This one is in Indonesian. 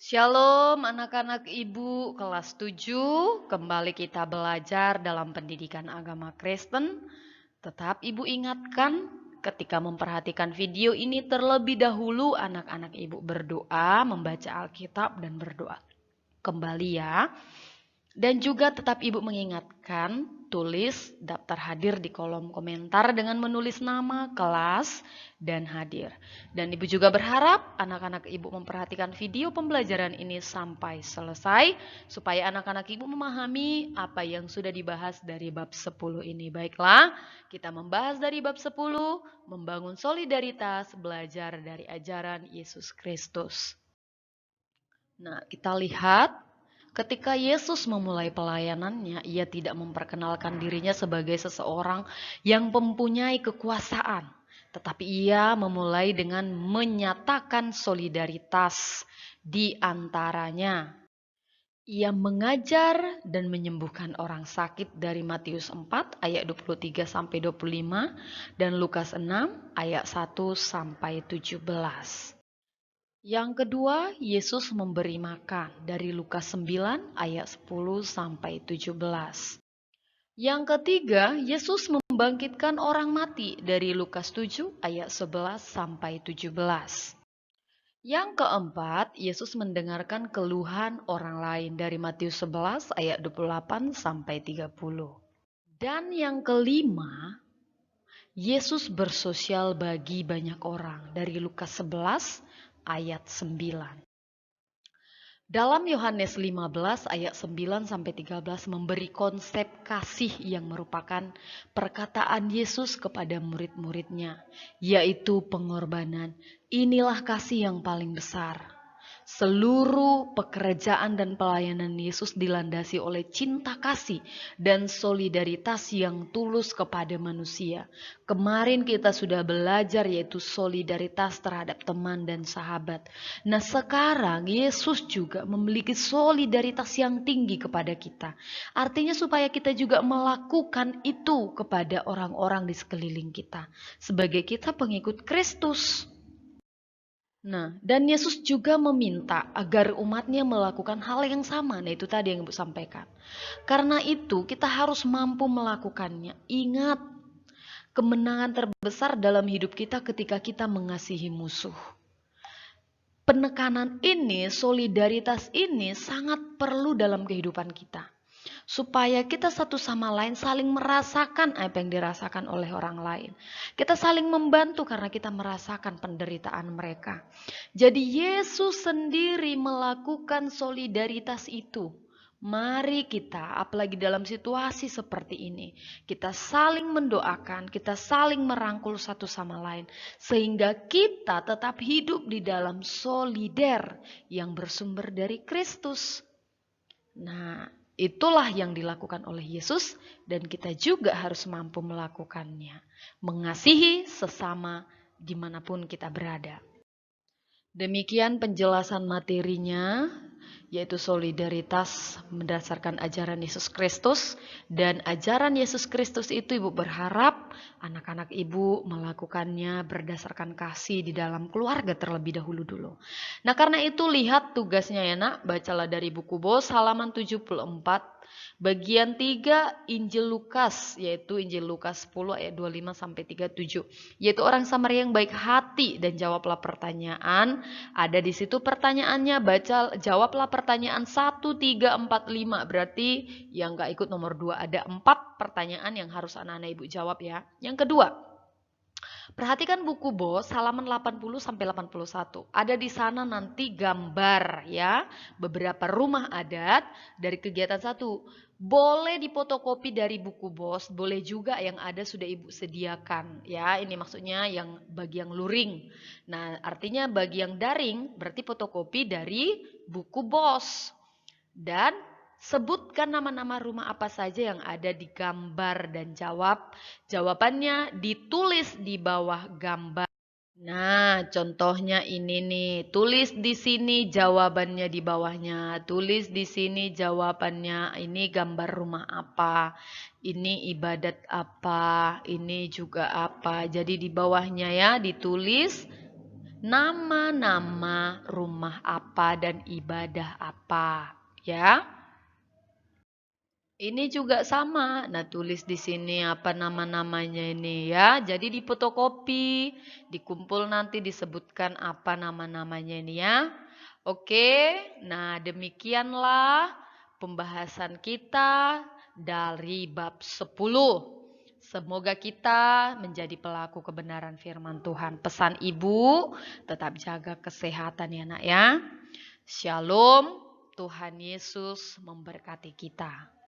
Shalom anak-anak ibu kelas 7, kembali kita belajar dalam pendidikan agama Kristen. Tetap ibu ingatkan ketika memperhatikan video ini terlebih dahulu anak-anak ibu berdoa, membaca Alkitab dan berdoa kembali ya. Dan juga tetap ibu mengingatkan, tulis daftar hadir di kolom komentar dengan menulis nama, kelas, dan hadir. Dan ibu juga berharap anak-anak ibu memperhatikan video pembelajaran ini sampai selesai, supaya anak-anak ibu memahami apa yang sudah dibahas dari bab 10 ini. Baiklah, kita membahas dari bab 10, membangun solidaritas, belajar dari ajaran Yesus Kristus. Nah, kita lihat ketika Yesus memulai pelayanannya, ia tidak memperkenalkan dirinya sebagai seseorang yang mempunyai kekuasaan, tetapi ia memulai dengan menyatakan solidaritas di antaranya. Ia mengajar dan menyembuhkan orang sakit dari Matius 4 ayat 23 sampai 25 dan Lukas 6 ayat 1 sampai 17. Yang kedua, Yesus memberi makan dari Lukas 9 ayat 10 sampai 17. Yang ketiga, Yesus membangkitkan orang mati dari Lukas 7 ayat 11 sampai 17. Yang keempat, Yesus mendengarkan keluhan orang lain dari Matius 11 ayat 28 sampai 30. Dan yang kelima, Yesus bersosial bagi banyak orang dari Lukas 11 ayat 9. Dalam Yohanes 15 ayat 9 sampai 13 memberi konsep kasih yang merupakan perkataan Yesus kepada murid-muridnya, yaitu pengorbanan. Inilah kasih yang paling besar. Seluruh pekerjaan dan pelayanan Yesus dilandasi oleh cinta kasih dan solidaritas yang tulus kepada manusia. Kemarin kita sudah belajar yaitu solidaritas terhadap teman dan sahabat. Nah, sekarang Yesus juga memiliki solidaritas yang tinggi kepada kita. Artinya supaya kita juga melakukan itu kepada orang-orang di sekeliling kita. Sebagai kita pengikut Kristus. Nah, dan Yesus juga meminta agar umatnya melakukan hal yang sama. Nah, itu tadi yang Ibu sampaikan. Karena itu, kita harus mampu melakukannya. Ingat, kemenangan terbesar dalam hidup kita ketika kita mengasihi musuh. Penekanan ini, solidaritas ini sangat perlu dalam kehidupan kita. Supaya kita satu sama lain saling merasakan apa yang dirasakan oleh orang lain. Kita saling membantu karena kita merasakan penderitaan mereka. Jadi Yesus sendiri melakukan solidaritas itu. Mari kita, apalagi dalam situasi seperti ini, kita saling mendoakan, kita saling merangkul satu sama lain, sehingga kita tetap hidup di dalam solider yang bersumber dari Kristus. Nah, itulah yang dilakukan oleh Yesus dan kita juga harus mampu melakukannya. Mengasihi sesama dimanapun kita berada. Demikian penjelasan materinya, yaitu solidaritas berdasarkan ajaran Yesus Kristus. Dan ajaran Yesus Kristus itu Ibu berharap anak-anak Ibu melakukannya berdasarkan kasih di dalam keluarga terlebih dahulu dulu. Nah, karena itu lihat tugasnya ya nak, bacalah dari buku BOS halaman 74. Bagian 3 Injil Lukas, yaitu Injil Lukas 10 ayat 25 sampai 37, yaitu orang Samaria yang baik hati dan jawablah pertanyaan. Ada di situ pertanyaannya, jawablah pertanyaan 1, 3, 4, 5. Berarti yang gak ikut nomor 2 ada 4 pertanyaan yang harus anak-anak Ibu jawab ya. Yang kedua, perhatikan buku BOS halaman 80 sampai 81. Ada di sana nanti gambar ya, beberapa rumah adat dari kegiatan 1. Boleh dipotokopi dari buku BOS, boleh juga yang ada sudah Ibu sediakan ya. Ini maksudnya yang bagi yang luring. Nah, artinya bagi yang daring berarti fotokopi dari buku BOS. Dan sebutkan nama-nama rumah apa saja yang ada di gambar dan jawabannya ditulis di bawah gambar. Nah, contohnya ini nih. Tulis di sini jawabannya di bawahnya. Tulis di sini jawabannya. Ini gambar rumah apa? Ini ibadat apa? Ini juga apa? Jadi di bawahnya ya ditulis nama-nama rumah apa dan ibadah apa, ya. Ini juga sama. Nah, tulis di sini apa nama-namanya ini ya. Jadi difotokopi, dikumpul nanti disebutkan apa nama-namanya ini ya. Oke, nah demikianlah pembahasan kita dari bab 10. Semoga kita menjadi pelaku kebenaran firman Tuhan. Pesan ibu, tetap jaga kesehatan ya nak ya. Shalom, Tuhan Yesus memberkati kita.